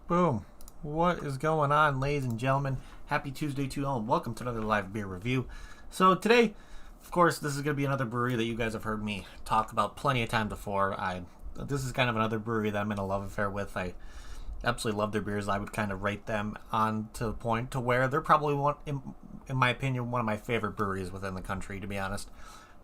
Boom. What is going on, ladies and gentlemen? Happy Tuesday to you all, and welcome to another live beer review. So today, of course, this is going to be another brewery that you guys have heard me talk about plenty of times before. This is kind of another brewery that I'm in a love affair with. I absolutely love their beers. I would kind of rate them on to the point to where they're probably one, in my opinion, one of my favorite breweries within the country, to be honest,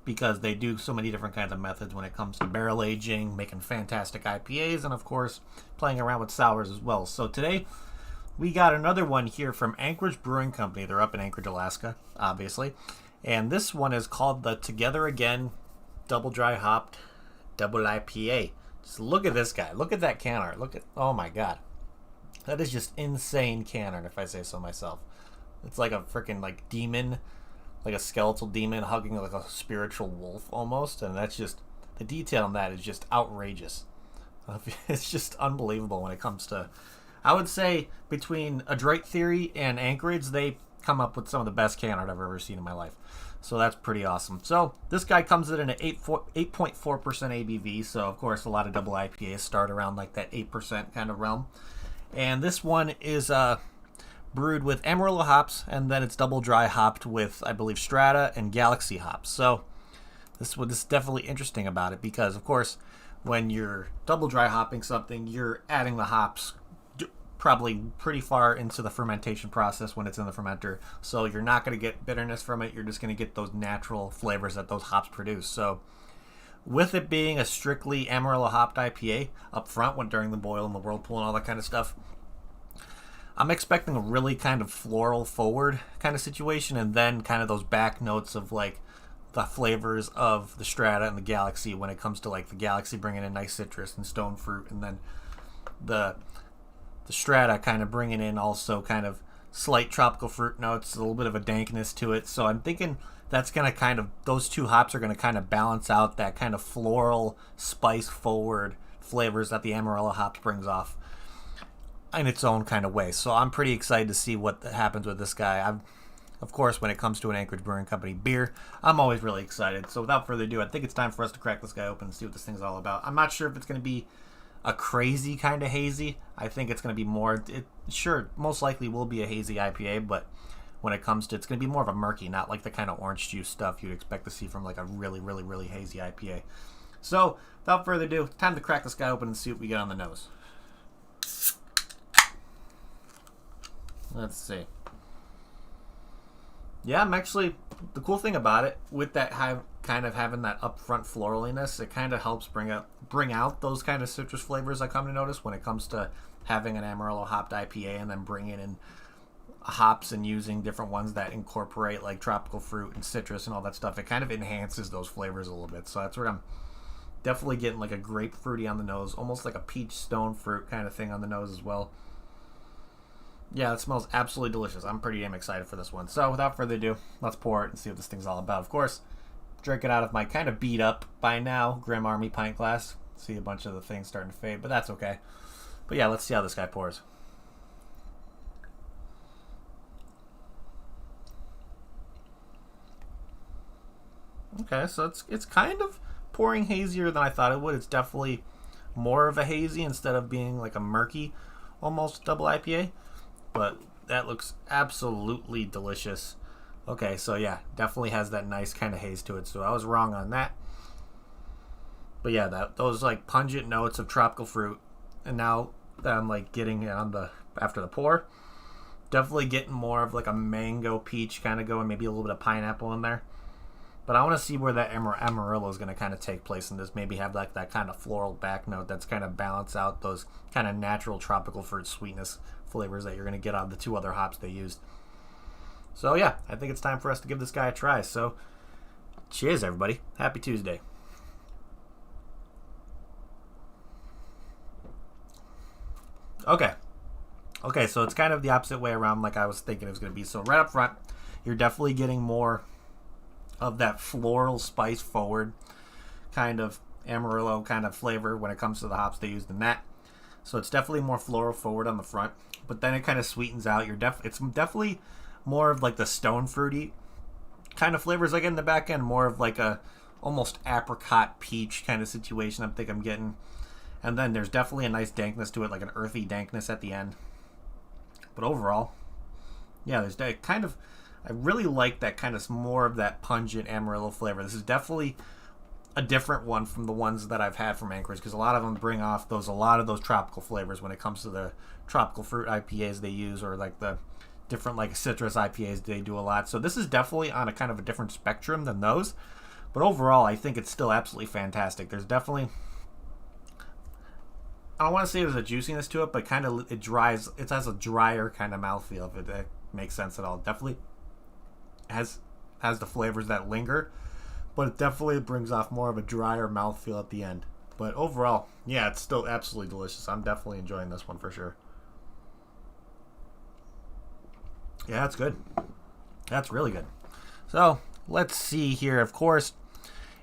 because they do so many different kinds of methods when it comes to barrel aging, making fantastic IPAs, and of course, playing around with sours as well. So today, we got another one here from Anchorage Brewing Company. They're up in Anchorage, Alaska, obviously. And this one is called the Together Again Double Dry Hopped Double IPA. Just look at this guy. Look at that can art. Oh my god. That is just insane can art, if I say so myself. It's like a freaking demon, like a skeletal demon hugging like a spiritual wolf almost, and that's just, the detail on that is just outrageous. It's just unbelievable when it comes to, I would say between Adroit Theory and Anchorage, they come up with some of the best can art I've ever seen in my life. So that's pretty awesome. So this guy comes in at 8.4% ABV, so of course a lot of double IPAs start around like that 8% kind of realm. And this one is brewed with Amarillo hops, and then it's double dry hopped with, I believe, Strata and Galaxy hops. So this is definitely interesting about it, because of course when you're double dry hopping something, you're adding the hops probably pretty far into the fermentation process when it's in the fermenter, so you're not going to get bitterness from it. You're just going to get those natural flavors that those hops produce. So with it being a strictly Amarillo hopped IPA up front, during the boil and the whirlpool and all that kind of stuff, I'm expecting a really kind of floral forward kind of situation, and then kind of those back notes of like the flavors of the Strata and the Galaxy, when it comes to like the Galaxy bringing in nice citrus and stone fruit, and then the Strata kind of bringing in also kind of slight tropical fruit notes, a little bit of a dankness to it. So I'm thinking that's going to kind of, those two hops are going to kind of balance out that kind of floral spice forward flavors that the Amarillo hop brings off in its own kind of way. So I'm pretty excited to see what happens with this guy. Of course, when it comes to an Anchorage Brewing Company beer, I'm always really excited. So without further ado, I think it's time for us to crack this guy open and see what this thing's all about. I'm not sure if it's going to be a crazy kind of hazy. I think it's going to be more, sure, most likely will be a hazy IPA, but when it comes to, it's going to be more of a murky, not like the kind of orange juice stuff you'd expect to see from like a really, really, really hazy IPA. So without further ado, time to crack this guy open and see what we get on the nose. Let's see. Yeah, I'm actually, the cool thing about it, with that kind of having that upfront floraliness, it kind of helps bring out those kind of citrus flavors I come to notice when it comes to having an Amarillo hopped IPA and then bringing in hops and using different ones that incorporate like tropical fruit and citrus and all that stuff. It kind of enhances those flavors a little bit. So that's where I'm definitely getting like a grapefruity on the nose, almost like a peach stone fruit kind of thing on the nose as well. Yeah, it smells absolutely delicious. I'm pretty damn excited for this one. So without further ado, let's pour it and see what this thing's all about. Of course, drink it out of my kind of beat up by now Grim Army pint glass. See a bunch of the things starting to fade, but that's okay. But yeah, let's see how this guy pours. Okay, so it's kind of pouring hazier than I thought it would. It's definitely more of a hazy instead of being like a murky, almost double IPA. But that looks absolutely delicious. Okay, so yeah, definitely has that nice kind of haze to it. So I was wrong on that. But yeah, those like pungent notes of tropical fruit, and now that I'm like getting it on after the pour, definitely getting more of like a mango peach kind of going, maybe a little bit of pineapple in there. But I want to see where that Amarillo is going to kind of take place in this. Maybe have like that kind of floral back note that's kind of balance out those kind of natural tropical fruit sweetness flavors that you're going to get out of the two other hops they used. So yeah, I think it's time for us to give this guy a try. So cheers, everybody. Happy Tuesday. Okay, so it's kind of the opposite way around like I was thinking it was going to be. So right up front, you're definitely getting more of that floral spice forward kind of Amarillo kind of flavor when it comes to the hops they used in that. So it's definitely more floral forward on the front, but then it kind of sweetens out. It's definitely more of like the stone fruity kind of flavors I get in the back end, more of like a almost apricot peach kind of situation I think I'm getting. And then there's definitely a nice dankness to it, like an earthy dankness at the end. But overall, yeah, there's that kind of, I really like that kind of more of that pungent Amarillo flavor. This is definitely a different one from the ones that I've had from Anchorage, because a lot of them bring off a lot of those tropical flavors when it comes to the tropical fruit IPAs they use, or like the different like citrus IPAs they do a lot. So this is definitely on a kind of a different spectrum than those. But overall, I think it's still absolutely fantastic. There's definitely, I don't want to say there's a juiciness to it, but kind of it has a drier kind of mouthfeel, if it makes sense at all. It definitely has the flavors that linger, but it definitely brings off more of a drier mouthfeel at the end. But overall, yeah, it's still absolutely delicious. I'm definitely enjoying this one for sure. Yeah, that's good. That's really good. So, let's see here. Of course,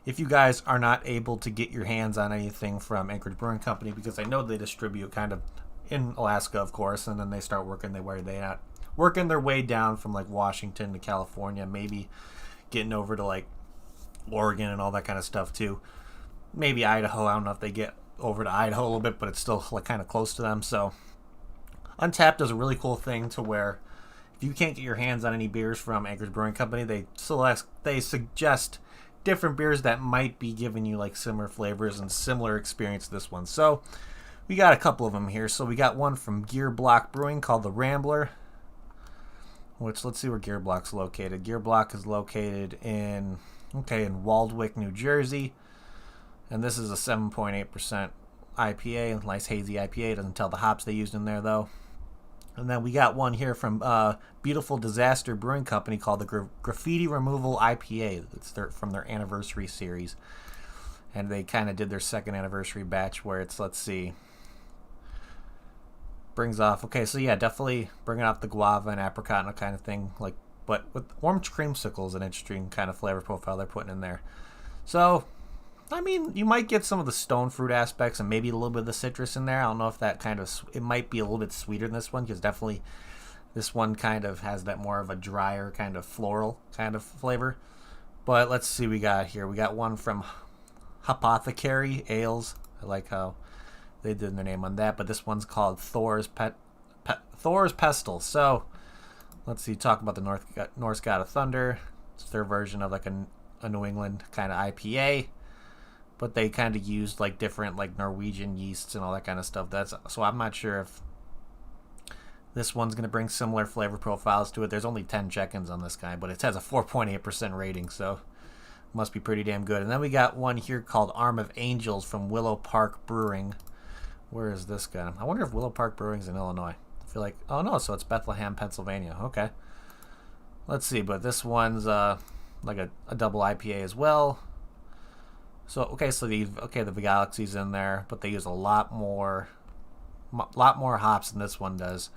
if you guys are not able to get your hands on anything from Anchorage Brewing Company, because I know they distribute kind of in Alaska, of course, and then they start working their way down from like Washington to California, maybe getting over to like Oregon and all that kind of stuff too. Maybe Idaho. I don't know if they get over to Idaho a little bit, but it's still like kind of close to them. So Untapped does a really cool thing to where if you can't get your hands on any beers from Anchorage Brewing Company, they suggest different beers that might be giving you like similar flavors and similar experience to this one. So we got a couple of them here. So we got one from Gear Block Brewing called the Rambler, which, let's see where Gear Block's located. Gear Block is located in Waldwick, New Jersey. And this is a 7.8% IPA, a nice hazy IPA. It doesn't tell the hops they used in there though. And then we got one here from Beautiful Disaster Brewing Company called the Graffiti Removal Ipa. It's from their anniversary series. And they kind of did their second anniversary batch where it's, let's see, brings off, okay, so yeah, definitely bringing off the guava and apricot and kind of thing, like, but with orange creamsicle is an interesting kind of flavor profile they're putting in there. So, I mean, you might get some of the stone fruit aspects and maybe a little bit of the citrus in there. I don't know if that kind of, it might be a little bit sweeter than this one, because definitely this one kind of has that more of a drier kind of floral kind of flavor. But let's see what we got here. We got one from Apothecary Ales. I like how they did their name on that, but this one's called Thor's Pestle. So let's see, talk about the Norse God of Thunder. It's their version of like a New England kind of IPA. But they kind of used like different like Norwegian yeasts and all that kind of stuff. So I'm not sure if this one's going to bring similar flavor profiles to it. There's only 10 check-ins on this guy, but it has a 4.8% rating, so must be pretty damn good. And then we got one here called Arm of Angels from Willow Park Brewing. Where is this guy? I wonder if Willow Park Brewing's in Illinois. I feel like, oh no, so it's Bethlehem, Pennsylvania. Okay. Let's see, but this one's like a double IPA as well. So the Galaxy's in there, but they use a lot more hops than this one does.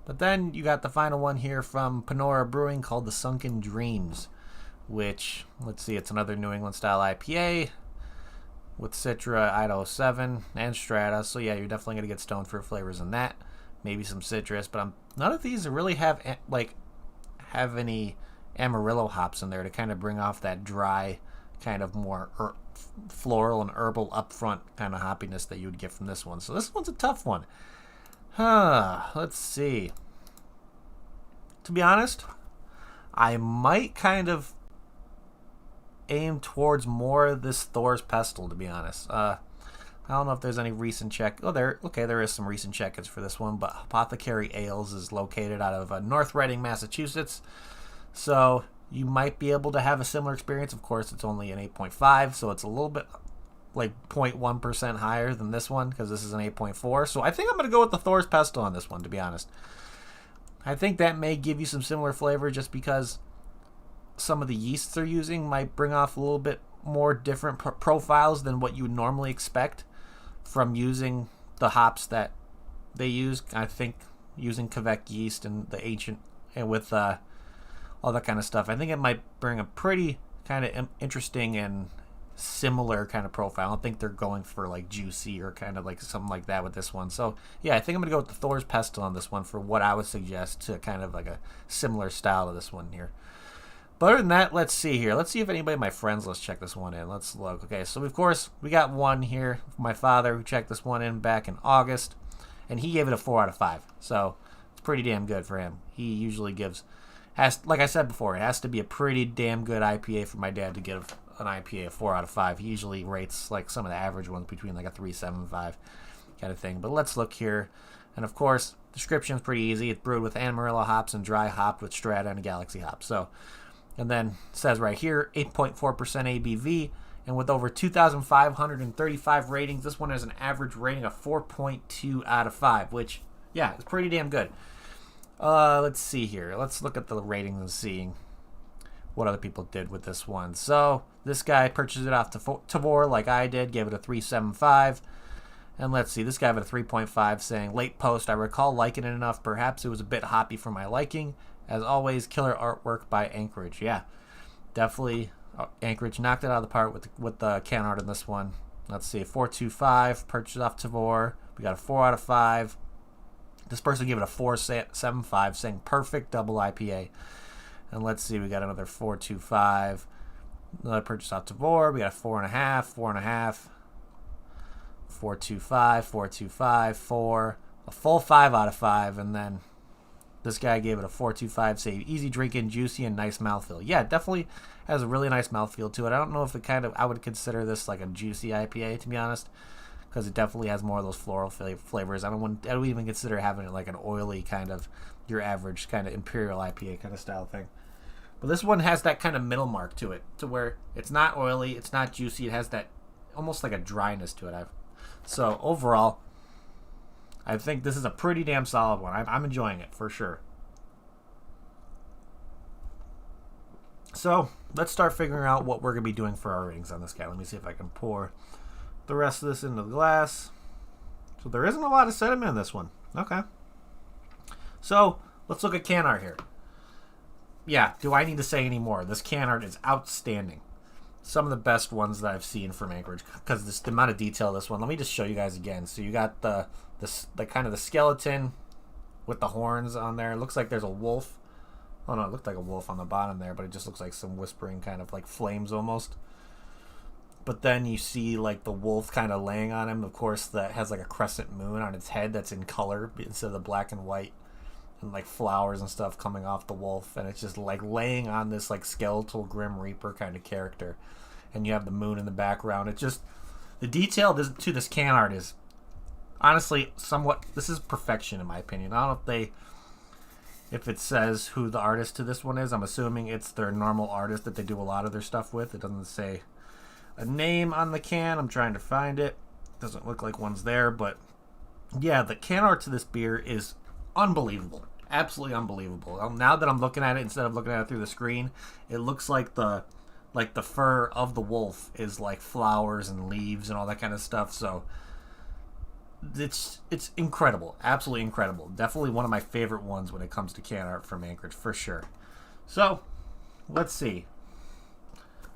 But then you got the final one here from Panora Brewing called the Sunken Dreams, which, let's see, it's another New England style IPA with Citra, Idaho 7, and Strata. So yeah, you're definitely gonna get stone fruit flavors in that, maybe some citrus. But none of these really have any Amarillo hops in there to kind of bring off that dry, kind of more floral and herbal upfront kind of hoppiness that you would get from this one. So this one's a tough one. Let's see. To be honest, I might kind of aim towards more of this Thor's Pestle, to be honest. I don't know if there's any recent check. Oh, there is some recent check-ins for this one, but Apothecary Ales is located out of North Reading, Massachusetts. So you might be able to have a similar experience. Of course, it's only an 8.5, so it's a little bit like 0.1% higher than this one, because this is an 8.4. So I think I'm going to go with the Thor's Pestle on this one, to be honest. I think that may give you some similar flavor just because some of the yeasts they're using might bring off a little bit more different profiles than what you would normally expect from using the hops that they use. I think using Quebec yeast and the ancient, and with all that kind of stuff, I think it might bring a pretty kind of interesting and similar kind of profile. I don't think they're going for like juicy or kind of like something like that with this one. So yeah, I think I'm gonna go with the Thor's Pestle on this one for what I would suggest to kind of like a similar style to this one here. But other than that, let's see here. Let's see if anybody of my friends, let's check this one in. Let's look. Okay, so of course, we got one here. My father, who checked this one in back in August. And he gave it a 4 out of 5. So it's pretty damn good for him. He usually gives, like I said before, it has to be a pretty damn good IPA for my dad to give an IPA a 4 out of 5. He usually rates like some of the average ones between like a 3.75 kind of thing. But let's look here. And of course, description's pretty easy. It's brewed with Amarillo hops and dry hopped with Strata and Galaxy hops. So, and then it says right here, 8.4% ABV. And with over 2,535 ratings, this one has an average rating of 4.2 out of 5, which, yeah, is pretty damn good. Let's see here. Let's look at the ratings and see what other people did with this one. So this guy purchased it off Tavor like I did, gave it a 3.75. And let's see, this guy had a 3.5 saying, late post, I recall liking it enough. Perhaps it was a bit hoppy for my liking. As always, killer artwork by Anchorage. Yeah, definitely. Anchorage knocked it out of the park with the can art in this one. Let's see, 4.25, purchased off Tavor. We got a 4 out of 5. This person gave it a 4.75, saying perfect double IPA. And let's see, we got another 4.25. Another purchase off Tavor. We got a 4.5, 4.5, 4.25, 4.25, 4, a full 5 out of 5, and then this guy gave it a 4.25, say easy drinking, juicy, and nice mouthfeel. Yeah, it definitely has a really nice mouthfeel to it. I don't know if I would consider this like a juicy IPA, to be honest, because it definitely has more of those floral flavors. I don't even consider having it like an oily kind of, your average kind of imperial IPA kind of style thing. But this one has that kind of middle mark to it, to where it's not oily, it's not juicy, it has that almost like a dryness to it. So overall, I think this is a pretty damn solid one. I'm enjoying it for sure. So let's start figuring out what we're going to be doing for our ratings on this guy. Let me see if I can pour the rest of this into the glass. So there isn't a lot of sediment in this one. Okay. So let's look at can art here. Yeah, do I need to say any more? This can art is outstanding. Some of the best ones that I've seen from Anchorage, because the amount of detail of this one. Let me just show you guys again. So you got the kind of the skeleton with the horns on there. It looks like there's a wolf. Oh no, it looked like a wolf on the bottom there, but it just looks like some whispering kind of like flames almost. But then you see like the wolf kind of laying on him. Of course, that has like a crescent moon on its head that's in color instead of the black and white, and like flowers and stuff coming off the wolf, and it's just like laying on this like skeletal Grim Reaper kind of character. And you have the moon in the background. It just, the detail to this can art is honestly somewhat, this is perfection in my opinion. I don't know if it says who the artist to this one is. I'm assuming it's their normal artist that they do a lot of their stuff with. It doesn't say a name on the can. I'm trying to find it. Doesn't look like one's there, but yeah, the can art to this beer is unbelievable. Absolutely unbelievable. Now that I'm looking at it, instead of looking at it through the screen, it looks like the fur of the wolf is like flowers and leaves and all that kind of stuff. So it's incredible. Absolutely incredible. Definitely one of my favorite ones when it comes to can art from Anchorage, for sure. So let's see.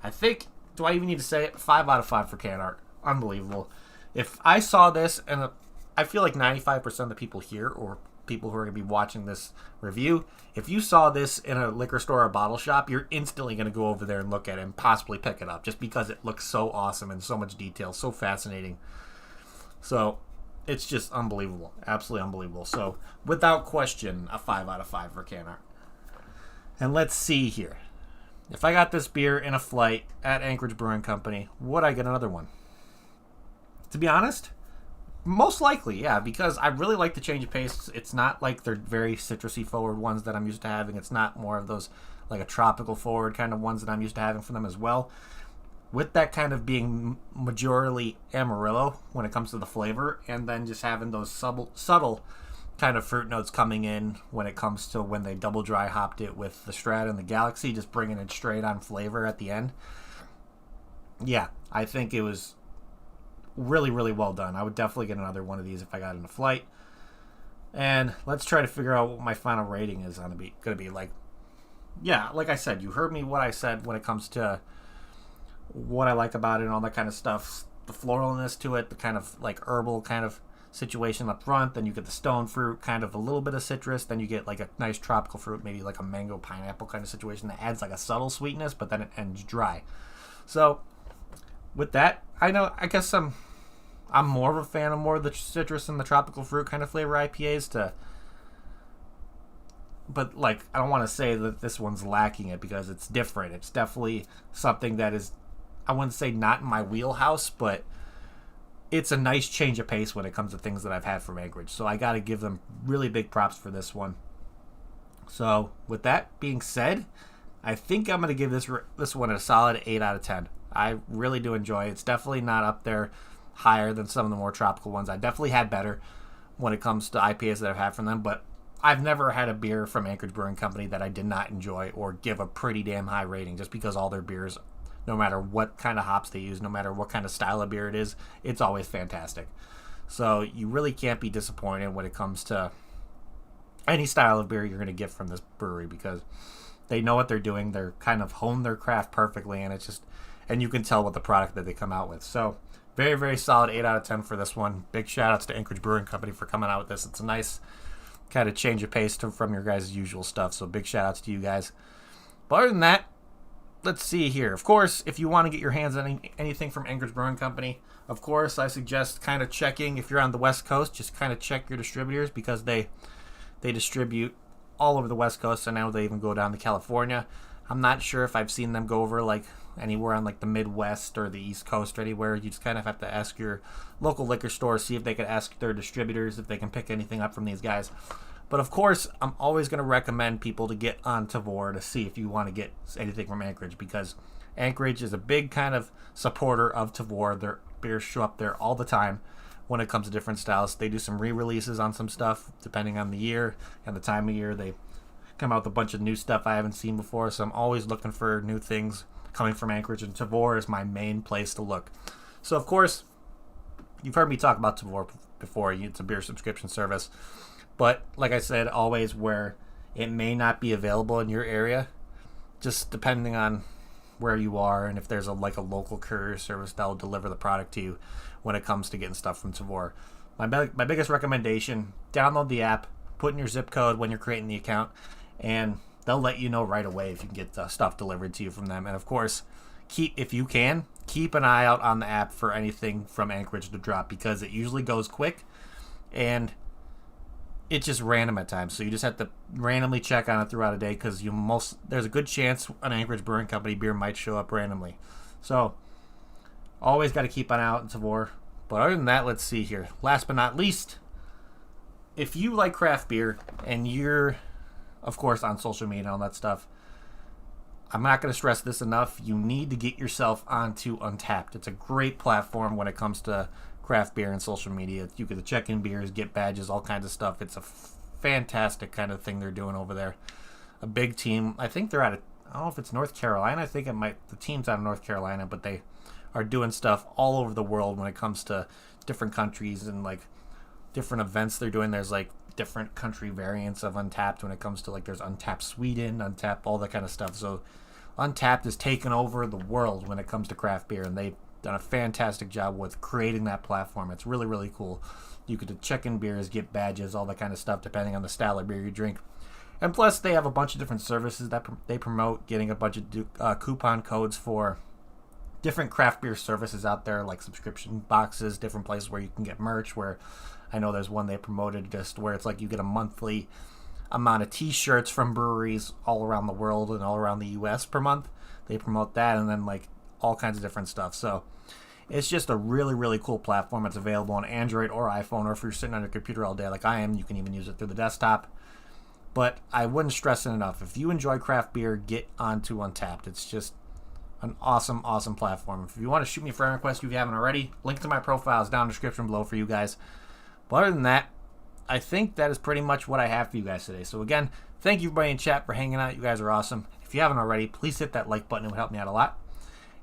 I think, do I even need to say it? 5 out of 5 for can art. Unbelievable. If I saw this, and I feel like 95% of the people here, or people who are going to be watching this review, if you saw this in a liquor store or a bottle shop, you're instantly going to go over there and look at it and possibly pick it up, just because it looks so awesome and so much detail, so fascinating. So it's just unbelievable. Absolutely unbelievable. So without question, a 5 out of 5 for can art. And let's see here. If I got this beer in a flight at Anchorage Brewing Company, would I get another one? To be honest, most likely, yeah, because I really like the change of pace. It's not like they're very citrusy forward ones that I'm used to having. It's not more of those like a tropical forward kind of ones that I'm used to having from them as well. With that kind of being majorly Amarillo when it comes to the flavor, and then just having those subtle kind of fruit notes coming in when it comes to when they double dry hopped it with the Strata and the Galaxy, just bringing it straight on flavor at the end. Yeah, I think it was really, really well done. I would definitely get another one of these if I got in a flight. And let's try to figure out what my final rating is going to be like. Yeah, like I said, you heard me what I said when it comes to what I like about it and all that kind of stuff. The floralness to it, the kind of like herbal kind of situation up front. Then you get the stone fruit, kind of a little bit of citrus. Then you get like a nice tropical fruit, maybe like a mango pineapple kind of situation that adds like a subtle sweetness, but then it ends dry. So with that, I guess I'm more of a fan of more of the citrus and the tropical fruit kind of flavor IPAs but like I don't want to say that this one's lacking it, because it's different. It's definitely something that is, I wouldn't say not in my wheelhouse, but it's a nice change of pace when it comes to things that I've had from Anchorage. So I got to give them really big props for this one. So with that being said, I think I'm going to give this one a solid 8 out of 10. I really do enjoy it. It's definitely not up there higher than some of the more tropical ones. I definitely had better when it comes to IPAs that I've had from them, but I've never had a beer from Anchorage Brewing Company that I did not enjoy or give a pretty damn high rating, just because all their beers, no matter what kind of hops they use, no matter what kind of style of beer it is, it's always fantastic. So you really can't be disappointed when it comes to any style of beer you're going to get from this brewery, because they know what they're doing. They're kind of honed their craft perfectly, and and you can tell with the product that they come out with. So very, very solid 8 out of 10 for this one. Big shout outs to Anchorage Brewing Company for coming out with this. It's a nice kind of change of pace from your guys' usual stuff. So big shout outs to you guys. But other than that, let's see here. Of course, if you want to get your hands on anything from Anchorage Brewing Company, of course, I suggest kind of checking, if you're on the West Coast, just kind of check your distributors, because they distribute all over the West Coast, and now they even go down to California. I'm not sure if I've seen them go over like anywhere on like the Midwest or the East Coast or anywhere. You just kind of have to ask your local liquor store, see if they could ask their distributors if they can pick anything up from these guys. But of course, I'm always going to recommend people to get on Tavour to see if you want to get anything from Anchorage, because Anchorage is a big kind of supporter of Tavour. Their beers show up there all the time when it comes to different styles. They do some re-releases on some stuff depending on the year and the time of year. They come out with a bunch of new stuff I haven't seen before, so I'm always looking for new things coming from Anchorage, and Tavour is my main place to look. So of course, you've heard me talk about Tavour before. It's a beer subscription service, but like I said, always where it may not be available in your area, just depending on where you are and if there's a local courier service that will deliver the product to you when it comes to getting stuff from Tavour. My biggest recommendation: download the app, put in your zip code when you're creating the account, and they'll let you know right away if you can get stuff delivered to you from them. And of course, if you can, keep an eye out on the app for anything from Anchorage to drop, because it usually goes quick and it's just random at times. So you just have to randomly check on it throughout a day, because there's a good chance an Anchorage Brewing Company beer might show up randomly. So always got to keep an eye out on Tavour. But other than that, let's see here. Last but not least, if you like craft beer and you're, of course, on social media and all that stuff, I'm not going to stress this enough. You need to get yourself onto Untapped. It's a great platform when it comes to craft beer and social media. You get to check in beers, get badges, all kinds of stuff. It's a fantastic kind of thing they're doing over there. A big team. I think they're I don't know if it's North Carolina. I think the team's out of North Carolina, but they are doing stuff all over the world when it comes to different countries and like different events they're doing. There's like different country variants of Untapped when it comes to there's Untapped Sweden, Untapped, all that kind of stuff. So Untapped is taking over the world when it comes to craft beer, and they've done a fantastic job with creating that platform. It's really, really cool. You could check in beers, get badges, all that kind of stuff, depending on the style of beer you drink. And plus, they have a bunch of different services that they promote, getting a bunch of coupon codes for different craft beer services out there, like subscription boxes, different places where you can get merch, where I know there's one they promoted just where it's like you get a monthly amount of t-shirts from breweries all around the world and all around the US per month. They promote that, and then all kinds of different stuff. So it's just a really, really cool platform. It's available on Android or iPhone, or if you're sitting on your computer all day like I am, you can even use it through the desktop. But I wouldn't stress it enough. If you enjoy craft beer, get onto Untapped. It's just an awesome, awesome platform. If you want to shoot me a friend request if you haven't already, link to my profile is down in the description below for you guys. But other than that, I think that is pretty much what I have for you guys today. So again, thank you everybody in chat for hanging out. You guys are awesome. If you haven't already, please hit that like button. It would help me out a lot.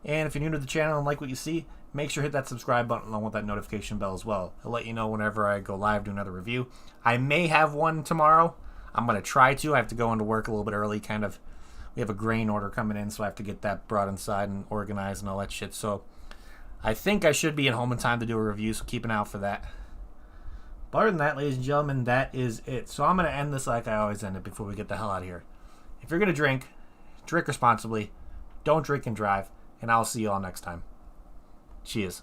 And if you're new to the channel and like what you see, make sure to hit that subscribe button along with that notification bell as well. It'll let you know whenever I go live, do another review. I may have one tomorrow. I'm going to try to. I have to go into work a little bit early, we have a grain order coming in, so I have to get that brought inside and organized and all that shit. So I think I should be at home in time to do a review, so keep an eye out for that. But other than that, ladies and gentlemen, that is it. So I'm going to end this like I always end it before we get the hell out of here. If you're going to drink responsibly. Don't drink and drive. And I'll see you all next time. Cheers.